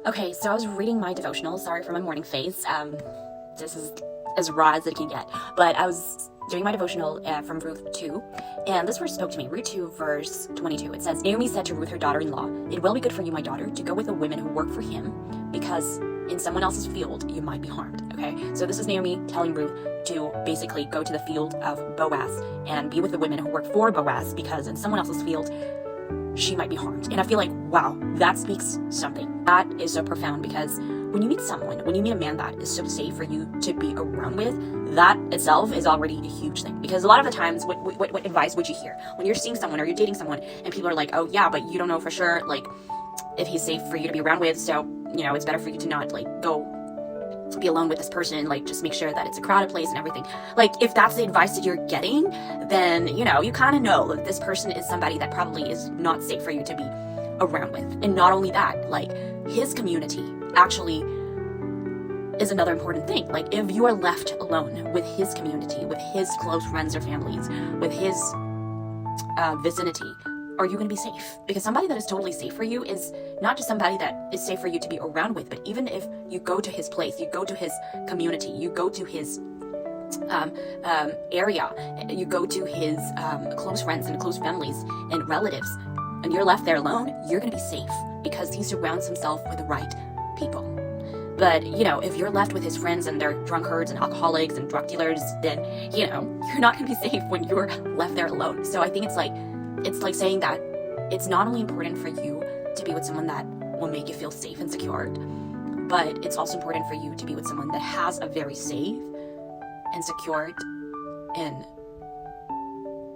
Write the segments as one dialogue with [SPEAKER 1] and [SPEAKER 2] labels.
[SPEAKER 1] Okay, so I was reading my devotional. Sorry for my morning face. This is as raw as it can get. But I was doing my devotional from Ruth 2, and this verse spoke to me. Ruth 2, verse 22. It says, Naomi said to Ruth, her daughter-in-law, "It will be good for you, my daughter, to go with the women who work for him, because in someone else's field you might be harmed." Okay, so this is Naomi telling Ruth to basically go to the field of Boaz and be with the women who work for Boaz, because in someone else's field she might be harmed. And I feel like, wow, that speaks something. That is so profound, because when you meet a man that is so safe for you to be around with, that itself is already a huge thing. Because a lot of the times, what advice would you hear when you're seeing someone or you're dating someone and people are like, oh yeah, but you don't know for sure, like, if he's safe for you to be around with, so, you know, it's better for you to not, like, go be alone with this person, like, just make sure that it's a crowded place and everything. Like, if that's the advice that you're getting, then, you know, you kind of know that this person is somebody that probably is not safe for you to be around with. And not only that, like, his community actually is another important thing. Like, if you are left alone with his community, with his close friends or families, with his vicinity, are you going to be safe? Because somebody that is totally safe for you is not just somebody that is safe for you to be around with, but even if you go to his place, you go to his community, you go to his area, you go to his close friends and close families and relatives, and you're left there alone, you're going to be safe because he surrounds himself with the right people. But, you know, if you're left with his friends and they're drunkards and alcoholics and drug dealers, then, you know, you're not going to be safe when you're left there alone. So I think it's like saying that it's not only important for you to be with someone that will make you feel safe and secured, but it's also important for you to be with someone that has a very safe and secured and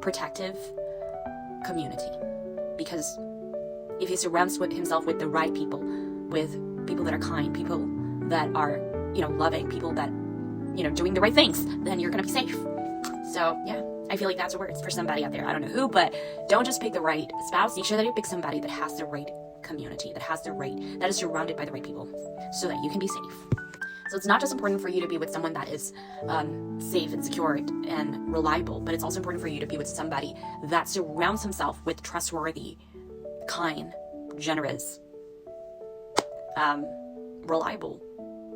[SPEAKER 1] protective community. Because if he surrounds himself with the right people, with people that are kind, people that are, you know, loving, people that, you know, doing the right things, then you're gonna be safe. So yeah, I feel like that's a word for somebody out there. I don't know who, but don't just pick the right spouse. Make sure that you pick somebody that has the right community, that is surrounded by the right people, so that you can be safe. So it's not just important for you to be with someone that is safe and secured and reliable, but it's also important for you to be with somebody that surrounds himself with trustworthy, kind, generous, reliable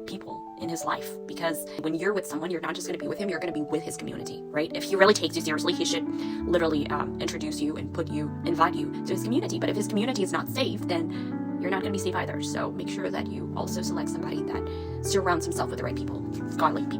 [SPEAKER 1] people in his life. Because when you're with someone, you're not just going to be with him, you're going to be with his community, right? If he really takes you seriously, he should literally introduce you and invite you to his community. But if his community is not safe, then you're not going to be safe either. So make sure that you also select somebody that surrounds himself with the right people, godly people.